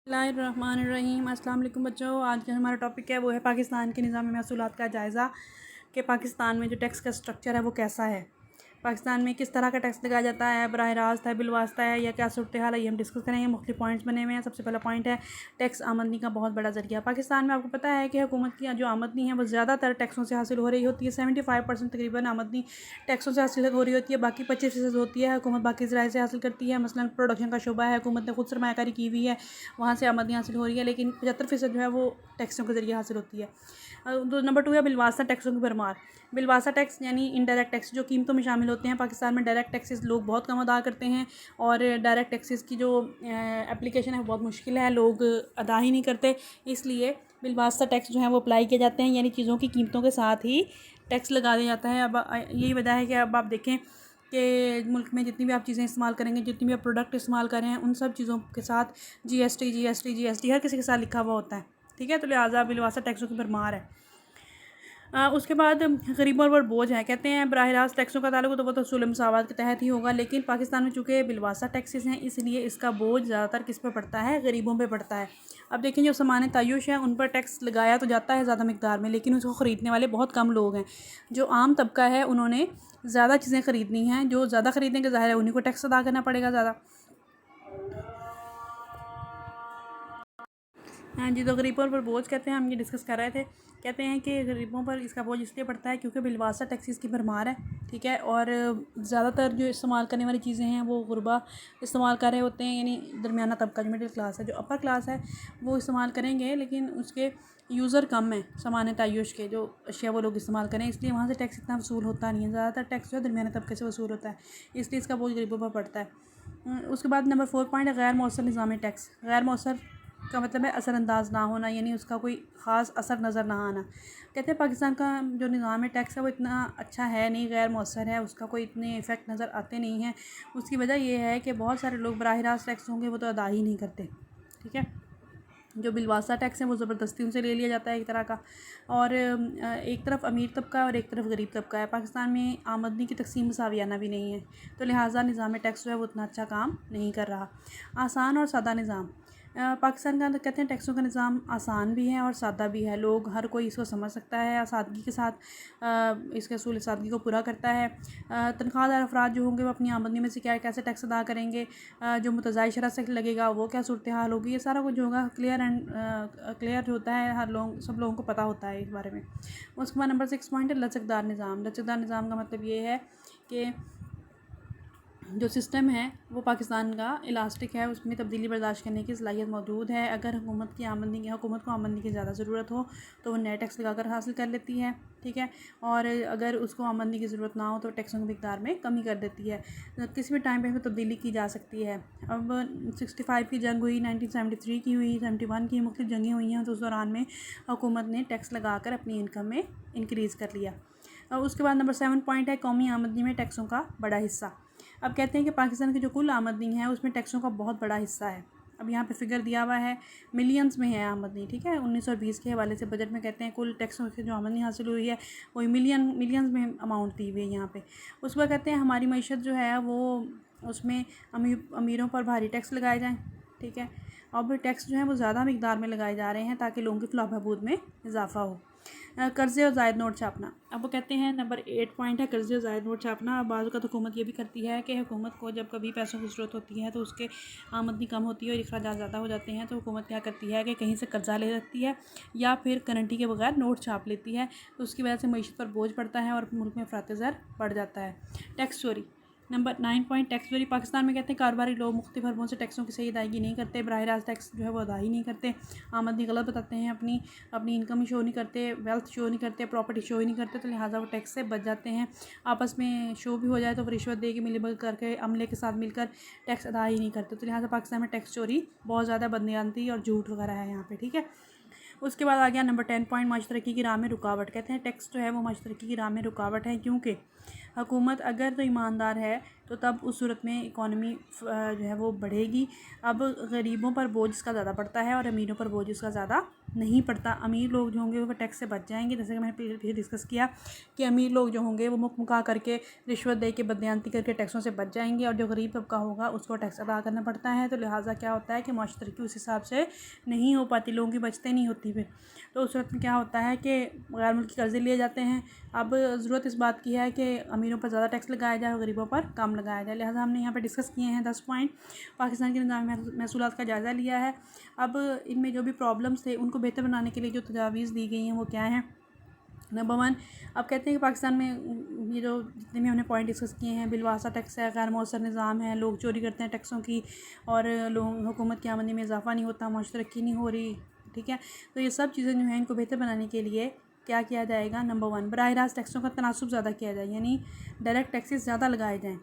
बिस्मिल्लाहिर्रहमानिर्रहीम। अस्सलाम वालेकुम बच्चों। आज का हमारा टॉपिक है वो है पाकिस्तान के निज़ाम महसूलात का जायज़ा कि पाकिस्तान में जो टैक्स का स्ट्रक्चर है वो कैसा है, पाकिस्तान में किस तरह का टैक्स लगाया जाता है, बराह रास्त है, बिलवास्ता है, या क्या सूरत हाल है, ये हम डिस्कस करेंगे। मुख्तलिफ पॉइंट्स बने हुए हैं। सबसे पहला पॉइंट है टैक्स आमदनी का बहुत बड़ा ज़रिया। पाकिस्तान में आपको पता है कि हुकूमत की जो आमदनी है वो ज़्यादातर टैक्सों से हासिल हो रही होती है। 75% तकरीबन आमदनी टैक्सों से हासिल हो रही होती है। बाकी 25% होती है हुकूमत बाकी ज़राए से हासिल करती है। मसलन प्रोडक्शन का शोबा है, हुकूमत ने खुद सरमायाकारी की हुई है, वहाँ से आमदनी हासिल हो रही है, लेकिन 75% जो है वो टैक्सों के ज़रिए हासिल होती है। नंबर 2 है बिलवास्ता टैक्सों की भरमार। बिलवास्ता टैक्स यानी इनडायरेक्ट टैक्स जो कीमतों में शामिल होते हैं। पाकिस्तान में डायरेक्ट टैक्सेस लोग बहुत कम अदा करते हैं और डायरेक्ट टैक्सेस की जो एप्लीकेशन है बहुत मुश्किल है, लोग अदा ही नहीं करते। इसलिए बिलवास्ता टैक्स जो है वो अप्लाई किए जाते हैं, यानी चीज़ों की कीमतों के साथ ही टैक्स लगा दिया जाता है। अब यही वजह है कि अब आप देखें कि मुल्क में जितनी भी आप चीज़ें इस्तेमाल करेंगे, जितनी भी आप प्रोडक्ट इस्तेमाल कर रहे हैं, उन सब चीज़ों के साथ जीएसटी हर किसी के साथ लिखा हुआ होता है। ठीक है, तो लिहाजा बिलवास्ता टैक्सों की भरमार है। उसके बाद गरीबों पर बोझ है। कहते हैं बराह रास्त टैक्सों का ताल्लुक तो वो तो उसूल मसावत के तहत ही होगा, लेकिन पाकिस्तान में चूँकि बिलवासा टैक्सेस हैं, इसलिए इसका बोझ ज़्यादातर किस पर पड़ता है? गरीबों पे पड़ता है। अब देखें जो सामान तायुश है उन पर टैक्स लगाया तो जाता है ज़्यादा मकदार में, लेकिन उसको ख़रीदने वाले बहुत कम लोग हैं। जो आम तबका है उन्होंने ज़्यादा चीज़ें ख़रीदनी हैं, जो ज़्यादा ख़रीदेंगे ज़ाहिर है उन्हीं को टैक्स अदा करना पड़ेगा ज़्यादा। हाँ जी, तो गरीबों पर बोझ कहते हैं, हम ये डिस्कस कर रहे थे। कहते हैं कि गरीबों पर इसका बोझ इसलिए पड़ता है क्योंकि बिलवासा टैक्सेस की भरमार है। ठीक है, और ज़्यादातर जो इस्तेमाल करने वाली चीज़ें हैं वो गुरबा इस्तेमाल कर रहे होते हैं, यानी दरमियाना तबका जो मिडिल क्लास है, जो अपर क्लास है वो इस्तेमाल करेंगे, लेकिन उसके यूज़र कम हैं। सामान तायुश के जो अशिया वो लोग इस्तेमाल करें, इसलिए वहाँ से टैक्स इतना वसूल होता नहीं है। ज़्यादातर टैक्स जो है दरमियाने तबके से वसूल होता है, इसलिए इसका बोझ गरीबों पर पड़ता है। उसके बाद नंबर 4 पॉइंट है गैर मौसर निज़ामी टैक्स। गैर मौसर का मतलब है असरअंदाज ना होना, यानी उसका कोई ख़ास असर नज़र ना आना। कहते हैं पाकिस्तान का जो निज़ाम टैक्स है वो इतना अच्छा है नहीं, गैर मौसर है, उसका कोई इतने इफ़ेक्ट नज़र आते नहीं हैं। उसकी वजह ये है कि बहुत सारे लोग बराह रास्त टैक्स होंगे वो तो अदा ही नहीं करते। ठीक है, जो बिलवासा टैक्स है वो ज़बरदस्ती उनसे ले लिया जाता है एक तरह का, और एक तरफ अमीर तबका और एक तरफ गरीब तबका है। पाकिस्तान में आमदनी की तकसीम सावियाना भी नहीं है, तो लिहाजा निज़ाम टैक्स जो है वो उतना अच्छा काम नहीं कर रहा। आसान और सादा निज़ाम। पाकिस्तान का कहते हैं टैक्सों का निज़ाम आसान भी है और सादा भी है। लोग हर कोई इसको समझ सकता है, सादगी के साथ इसके असूल सादगी को पूरा करता है। तनख्वाहदार अफराद जो होंगे वो अपनी आमदनी में से क्या कैसे टैक्स अदा करेंगे, जो मुतज़ाई शरह से लगेगा वो क्या सूरत हाल होगी, ये सारा कुछ जो होगा क्लियर होता है, हर लोग सब लोगों को पता होता है इस बारे में। उसके बाद नंबर 6 पॉइंट है लचकदार निज़ाम। लचकदार निज़ाम का मतलब ये है कि जो सिस्टम है वो पाकिस्तान का इलास्टिक है, उसमें तब्दीली बर्दाश्त करने की सलाहियत मौजूद है। अगर हुकूमत को आमदनी की ज़्यादा ज़रूरत हो तो वो नया टैक्स लगाकर हासिल कर लेती है। ठीक है, और अगर उसको आमदनी की ज़रूरत ना हो तो टैक्सों की मिकदार में कमी कर देती है। किसी भी टाइम पे तब्दीली की जा सकती है। अब 65 की जंग हुई, 1973 की हुई, 71 की मुख्तलिफ जंगें हुई हैं, तो उस दौरान में हुकूमत ने टैक्स लगा कर अपनी इनकम में इंक्रीज़ कर लिया। और उसके बाद नंबर 7 पॉइंट है कौमी आमदनी में टैक्सों का बड़ा हिस्सा। अब कहते हैं कि पाकिस्तान की जो कुल आमदनी है उसमें टैक्सों का बहुत बड़ा हिस्सा है। अब यहाँ पे फिगर दिया हुआ है, मिलियंस में है आमदनी। ठीक है, 1920 के हवाले से बजट में कहते हैं कुल टैक्सों से जो आमदनी हासिल हुई है वही मिलियंस में अमाउंट दी हुई है यहाँ पे। उसके बाद कहते हैं हमारी मईशत जो है वो उसमें अमीरों पर भारी टैक्स लगाए जाएँ। ठीक है, और टैक्स जो है वो ज़्यादा मकदार में लगाए जा रहे हैं ताकि लोगों की फलाह बहबूद में इजाफा हो। कर्ज़े और जायद नोट छापना। अब वो कहते हैं नंबर 8 पॉइंट है कर्ज़े और जायद नोट छापना। बाज़ का हुकूमत ये भी करती है कि हुकूमत को जब कभी पैसों की ज़रूरत होती है तो उसके आमदनी कम होती है और अखराजात ज़्यादा हो जाते हैं, तो हुकूमत क्या करती है कि कहीं से कर्ज़ा ले सकती है या फिर गारंटी के बगैर नोट छाप लेती है, तो उसकी वजह से मईशत पर बोझ पड़ता है और मुल्क में अफरात ज़र बढ़ जाता है। टैक्स चोरी। नंबर 9 पॉइंट टैक्स चोरी। पाकिस्तान में कहते हैं कारोबारी लोग मुख्तलिफ हरबों से टैक्सों की सही अदायगी नहीं करते, बराह रास्त टैक्स जो है वो अदा ही नहीं करते, आमदनी गलत बताते हैं, अपनी इनकम ही शो नहीं करते, वेल्थ शो नहीं करते, प्रॉपर्टी शो ही नहीं करते, तो लिहाजा वो टैक्स से बच जाते हैं। आपस में शो भी हो जाए तो वो रिश्वत दे के मिलीभगत करके अमले के साथ मिलकर टैक्स अदा ही नहीं करते, तो लिहाजा पाकिस्तान में टैक्स चोरी बहुत ज़्यादा बदनीयती और झूठ वगैरह है यहाँ पे। ठीक है, उसके बाद आ गया नंबर 10 पॉइंट माशी तरक्की की राह में रुकावट। कहते हैं टैक्स जो है वो माशी तरक्की की राह में रुकावट है, क्योंकि हुकूमत अगर तो ईमानदार है तो तब उस सूरत में इकॉनमी जो है वो बढ़ेगी। अब गरीबों पर बोझ इसका ज़्यादा पड़ता है और अमीरों पर बोझ इसका ज़्यादा नहीं पड़ता। अमीर लोग जो होंगे वो टैक्स से बच जाएंगे, जैसे कि मैंने पीछे डिस्कस किया कि अमीर लोग जो होंगे वो मुँह मुका करके, रिश्वत दे के, बदयांती करके टैक्सों से बच जाएंगे, और जो गरीब तबका होगा उसको टैक्स अदा करना पड़ता है। तो लिहाजा क्या होता है कि माशी तरक्की उस हिसाब से नहीं हो पाती, लोगों की बचतें नहीं होती फिर। तो उस सूरत में क्या होता है कि गैर मुल्की कर्ज़े लिए जाते हैं। अब ज़रूरत इस बात की है कि अमीरों पर ज़्यादा टैक्स लगाया जाए और गरीबों पर कम लगाया जाए। लिहाजा हमने यहाँ पर डिस्कस किए हैं 10 पॉइंट, पाकिस्तान के निज़ाम महसूलात का जायज़ा लिया है। अब इनमें जो भी प्रॉब्लम्स थे उनको बेहतर बनाने के लिए जो तजावीज़ दी गई हैं वो क्या हैं। नंबर 1, अब कहते हैं कि पाकिस्तान में ये जो जितने भी हमने पॉइंट डिस्कस किए हैं, बिलवासा टैक्स है, गैर मौसर निज़ाम है, लोग चोरी करते हैं टैक्सों की, और लोग हुकूमत की आमदनी में इजाफा नहीं होता, माशी तरक्की नहीं हो रही। ठीक है, तो ये सब चीज़ें जो हैं इनको बेहतर बनाने के लिए क्या किया जाएगा। नंबर 1, बराह रास्त टैक्सों का तनासुब ज़्यादा किया जाए, यानी डायरेक्ट टैक्सेस ज़्यादा लगाए जाएँ।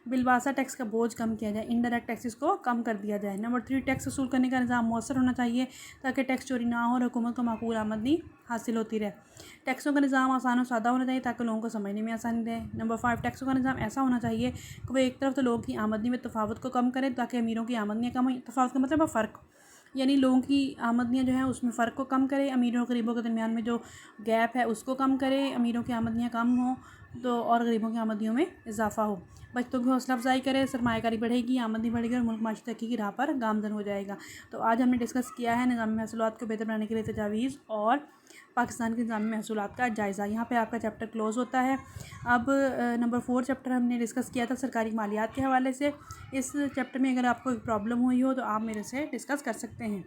बिलवासा टैक्स का बोझ कम किया जाए, इनडायरेक्ट टैक्सेस को कम कर दिया जाए। नंबर 3, टैक्स वसूल करने का निज़ाम मौसर होना चाहिए ताकि टैक्स चोरी ना हो और हुकूमत को माकूल आमदनी हासिल होती रहे। टैक्सों का निज़ाम आसान और सादा होना चाहिए ताकि लोगों को समझने में आसानी रहे। नंबर 5, टैक्सों का निज़ाम ऐसा होना चाहिए कि वो एक तरफ तो लोगों की आमदनी में तफावत को कम करे ताकि अमीरों की आमदनियाँ कम हो। तफावत का मतलब है फ़र्क, यानी लोगों की आमदनियाँ जो हैं उसमें फ़र्क को कम करे, अमीरों और गरीबों के दरमियान में जो गैप है उसको कम करे, अमीरों की आमदनियाँ कम हों तो और गरीबों की आमदनियों में इजाफा हो। बच्चों की हौसला अफजाई करे, सरमायाकारी बढ़ेगी, आमदनी बढ़ेगी और मुल्क माशी तरक्की की राह पर गामजन हो जाएगा। तो आज हमने डिस्कस किया है निज़ामी महसूलात को बेहतर बनाने के लिए तजावीज़ और पाकिस्तान के निज़ामी महसूलात का जायज़ा। यहाँ पे आपका चैप्टर क्लोज़ होता है। अब नंबर 4 चैप्टर हमने डिस्कस किया था सरकारी मालियात के हवाले से। इस चैप्टर में अगर आपको प्रॉब्लम हुई हो तो आप मेरे से डिस्कस कर सकते हैं।